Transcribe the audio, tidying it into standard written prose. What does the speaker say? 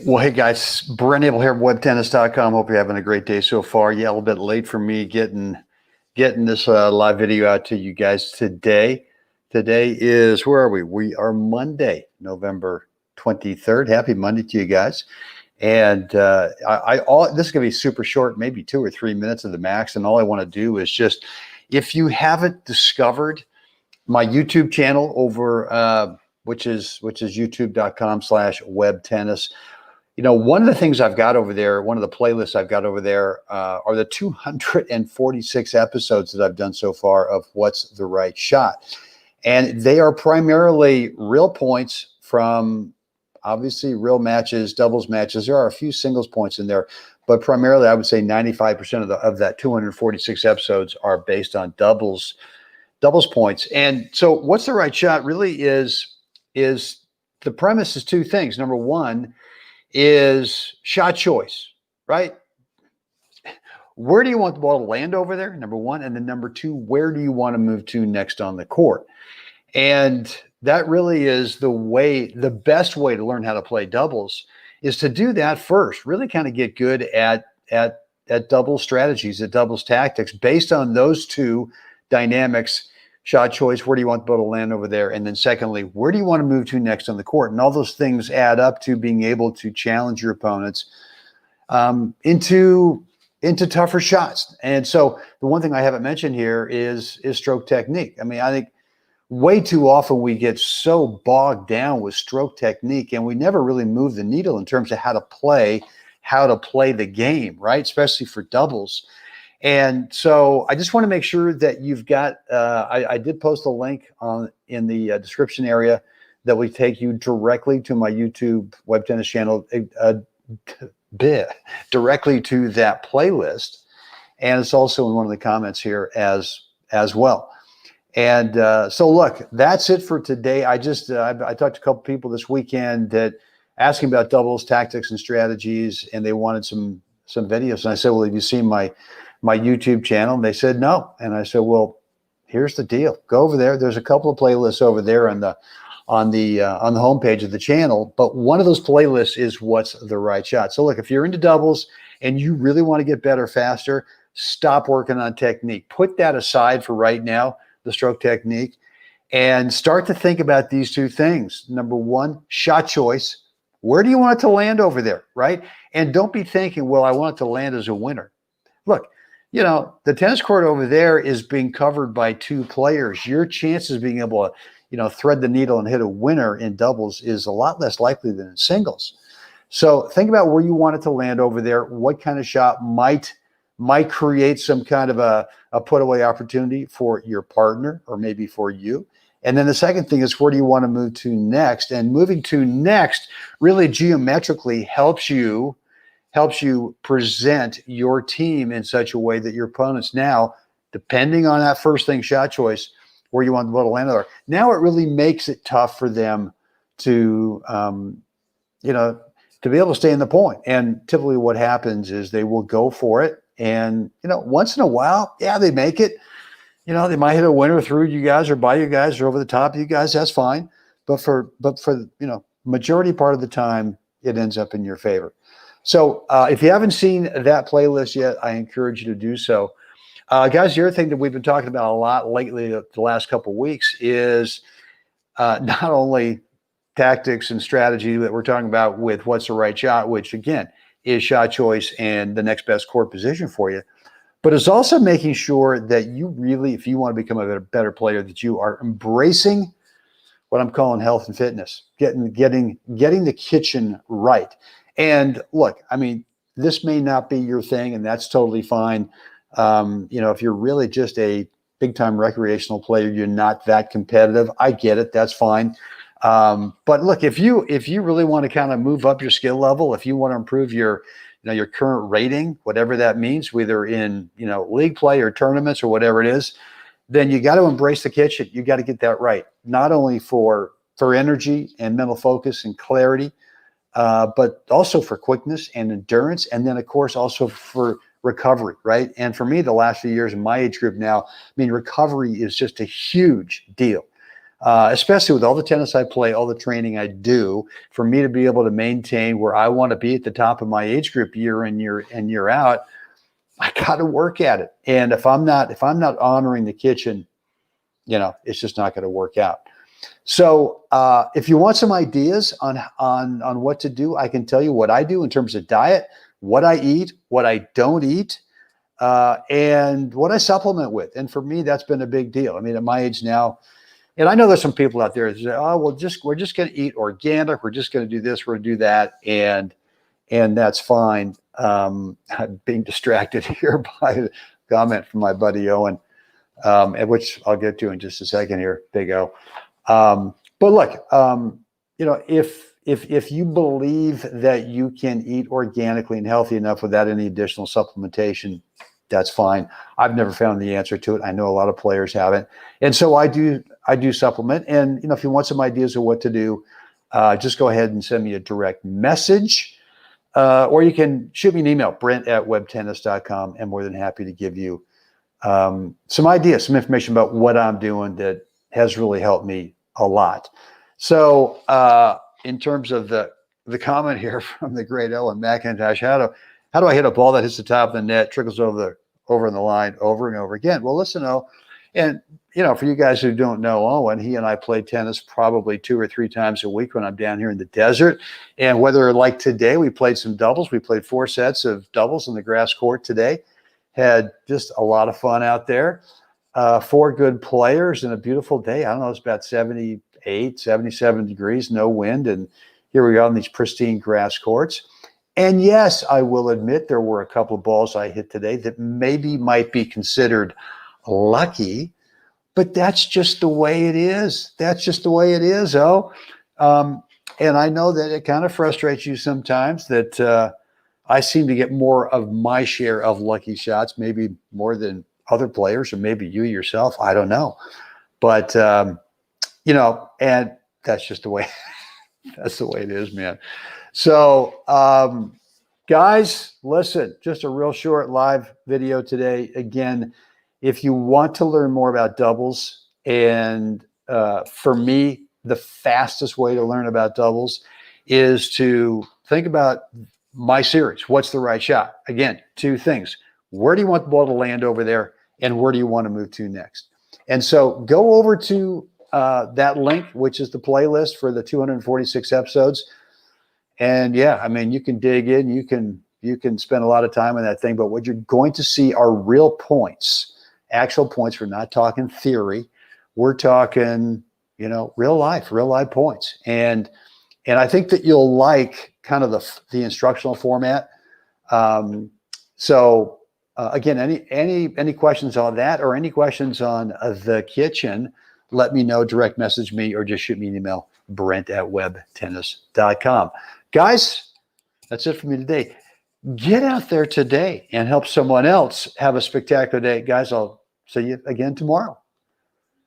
Well, hey guys, Brent Abel here at webtennis.com. Hope you're having a great day so far. Yeah, a little bit late for me getting this live video out to you guys today. Today is, where are we? We are Monday, November 23rd. Happy Monday to you guys. And this is going to be super short, maybe 2 or 3 minutes of the max. And all I want to do is just, if you haven't discovered my YouTube channel over, which is youtube.com/webtennis. You know, one of the things I've got over there, one of the playlists I've got over there are the 246 episodes that I've done so far of What's the Right Shot. And they are primarily real points from, obviously, real matches, doubles matches. There are a few singles points in there, but primarily I would say 95% of that 246 episodes are based on doubles points. And so What's the Right Shot really is the premise is two things. Number one is shot choice, right? Where do you want the ball to land over there? Number one. And then number two, where do you want to move to next on the court? And that really is the best way to learn how to play doubles is to do that first, really kind of get good at doubles strategies, at doubles tactics based on those two dynamics. Shot choice, where do you want the ball to land over there? And then secondly, where do you want to move to next on the court? And all those things add up to being able to challenge your opponents into tougher shots. And so the one thing I haven't mentioned here is stroke technique. I mean, I think way too often we get so bogged down with stroke technique and we never really move the needle in terms of how to play the game, right? Especially for doubles. And so I just want to make sure that you've got, I did post a link in the description area that will take you directly to my YouTube web tennis channel, directly to that playlist. And it's also in one of the comments here as well. And so look, that's it for today. I talked to a couple people this weekend that asking about doubles tactics and strategies, and they wanted some videos. And I said, well, have you seen my YouTube channel? And they said no. And I said, well, here's the deal. Go over there. There's a couple of playlists over there on the homepage of the channel, but one of those playlists is What's the Right Shot. So look, if you're into doubles and you really want to get better faster, stop working on technique. Put that aside for right now, the stroke technique, and start to think about these two things. Number one, shot choice. Where do you want it to land over there, right? And don't be thinking, well, I want it to land as a winner. Look, you know, the tennis court over there is being covered by two players. Your chances of being able to, you know, thread the needle and hit a winner in doubles is a lot less likely than in singles. So think about where you want it to land over there. What kind of shot might create some kind of a put away opportunity for your partner or maybe for you. And then the second thing is, where do you want to move to next? And moving to next really geometrically helps you present your team in such a way that your opponents now, depending on that first thing, shot choice, where you want the ball to land there, now it really makes it tough for them to, to be able to stay in the point. And typically what happens is they will go for it. And, once in a while, yeah, they make it. They might hit a winner through you guys or by you guys or over the top of you guys. That's fine. But for majority part of the time, it ends up in your favor. So if you haven't seen that playlist yet, I encourage you to do so. Guys, the other thing that we've been talking about a lot lately, the last couple of weeks, is not only tactics and strategy that we're talking about with What's the Right Shot, which, again, is shot choice and the next best court position for you, but it's also making sure that you really, if you want to become a better player, that you are embracing what I'm calling health and fitness, getting the kitchen right. And look, I mean, this may not be your thing, and that's totally fine. If you're really just a big-time recreational player, you're not that competitive. I get it. That's fine. But look, if you really want to kind of move up your skill level, if you want to improve your current rating, whatever that means, whether in, league play or tournaments or whatever it is, then you got to embrace the kitchen. You got to get that right. Not only for energy and mental focus and clarity, but also for quickness and endurance. And then of course, also for recovery, right? And for me, the last few years in my age group now, I mean, recovery is just a huge deal. especially with all the tennis I play, all the training I do, for me to be able to maintain where I want to be at the top of my age group year in, year out, I got to work at it. And if I'm not honoring the kitchen, it's just not going to work out. So if you want some ideas on what to do, I can tell you what I do in terms of diet, what I eat, what I don't eat, and what I supplement with. And for me, that's been a big deal. I mean, at my age now, and I know there's some people out there that say, oh, well, we're just going to eat organic. We're just going to do this. We're going to do that. And that's fine. I'm being distracted here by a comment from my buddy Owen, which I'll get to in just a second here. Big O. But look, if you believe that you can eat organically and healthy enough without any additional supplementation, that's fine. I've never found the answer to it. I know a lot of players haven't. And so I do supplement. And, if you want some ideas of what to do, just go ahead and send me a direct message. Or you can shoot me an email, brent@webtennis.com. I'm more than happy to give you some ideas, some information about what I'm doing that has really helped me a lot. So in terms of the comment here from the great Ellen McIntosh, how do I hit a ball that hits the top of the net, trickles over in the line over and over again? Well, listen, and for you guys who don't know Owen, he and I play tennis probably 2 or 3 times a week when I'm down here in the desert. And whether like today, we played some doubles. We played 4 sets of doubles in the grass court today. Had just a lot of fun out there. 4 good players and a beautiful day. I don't know, it's about 78, 77 degrees, no wind. And here we are on these pristine grass courts. And yes, I will admit there were a couple of balls I hit today that maybe might be considered lucky, but that's just the way it is. That's just the way it is, and I know that it kind of frustrates you sometimes that I seem to get more of my share of lucky shots, maybe more than other players, or maybe you yourself. I don't know. But, and that's just the way, that's the way it is, man. So, guys, listen, just a real short live video today. Again, if you want to learn more about doubles, and for me, the fastest way to learn about doubles is to think about my series. What's the right shot? Again, 2 things. Where do you want the ball to land over there? And where do you want to move to next? And so go over to that link, which is the playlist for the 246 episodes. And yeah, I mean, you can dig in, you can spend a lot of time on that thing, but what you're going to see are real points, actual points. We're not talking theory. We're talking, real life points. And I think that you'll like kind of the instructional format. Again, any questions on that, or any questions on the kitchen, let me know, direct message me, or just shoot me an email, brent@webtennis.com. Guys, that's it for me today. Get out there today and help someone else have a spectacular day. Guys, I'll see you again tomorrow.